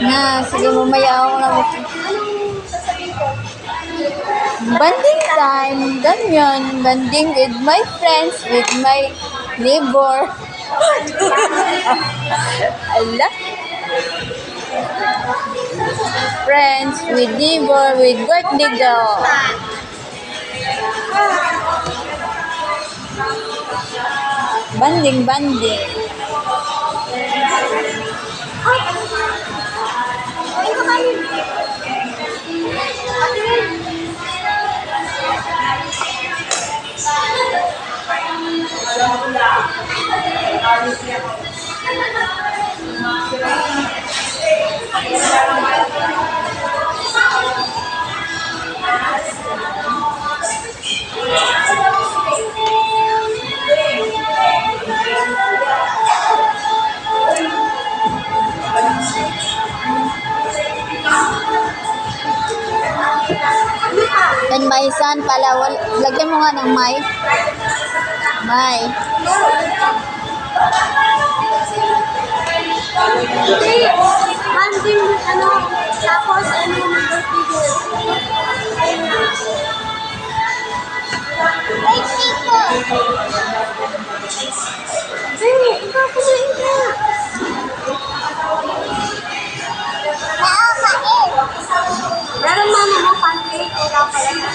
Na, sige, mamaya ako na. Banding time, ganyan. Banding with my friends, with my neighbor. Ala. Friends, with neighbor, with birthday girl. Banding, banding. And my son pala, lagyan mo nga ng may. May. Banding, tapos, birthday girl. Ay, Chico! Ikaw kumain ka. Meron mama mo pancake. Ikaw pala na.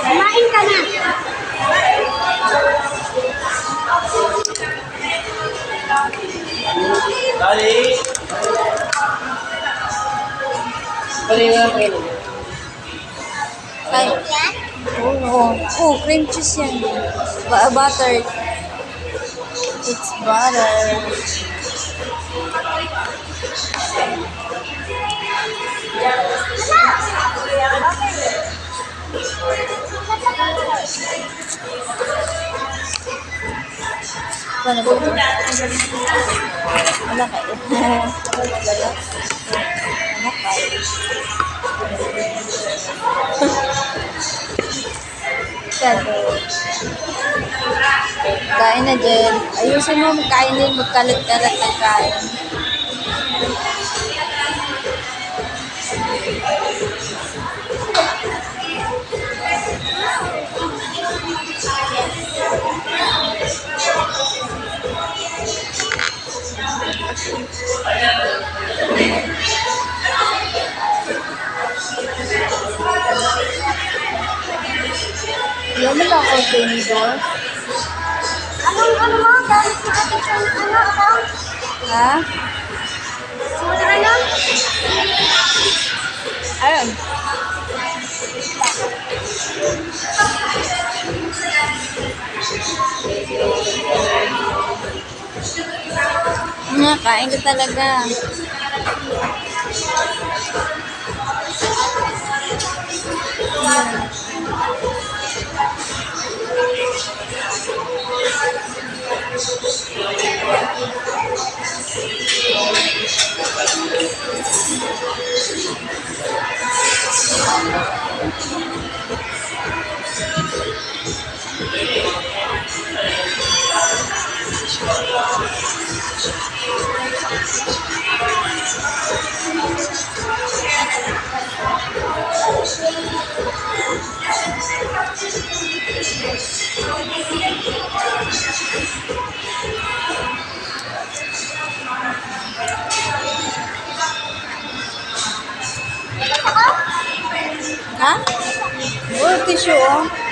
Kumain ka na. Dali. Dali nga kayo. Ay. Oh, cream cheese yan. Butter. It's butter. Paano ba ito? Wala kayo. Kain na, Jen. Ayusin mo, magkain din, magkalat-kalat ng kain. Yan mo lang container. Ano mo? Gamit ko account? Ha? Ano? Ayun. Kain ka talaga. Ha? Oh, tissue oh.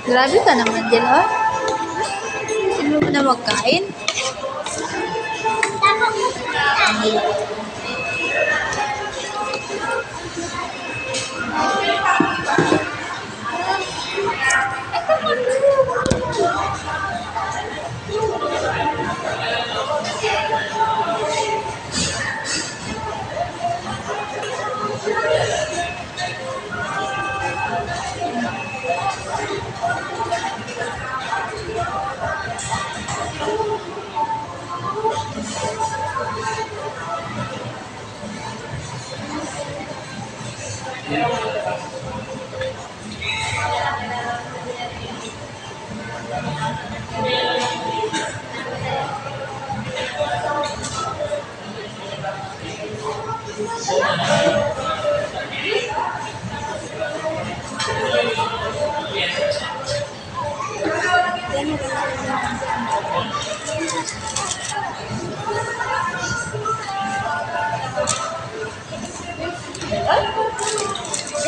Grabe ka naman din, oh. Sino mo na magkain?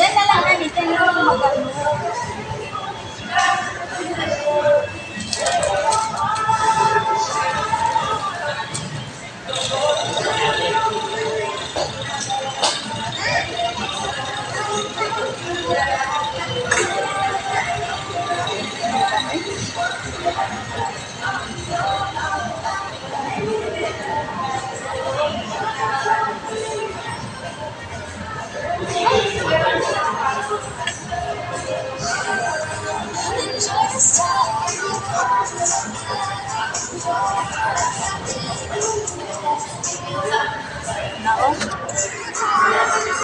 Yan na lang, Ani. Yan na lang mag-ano.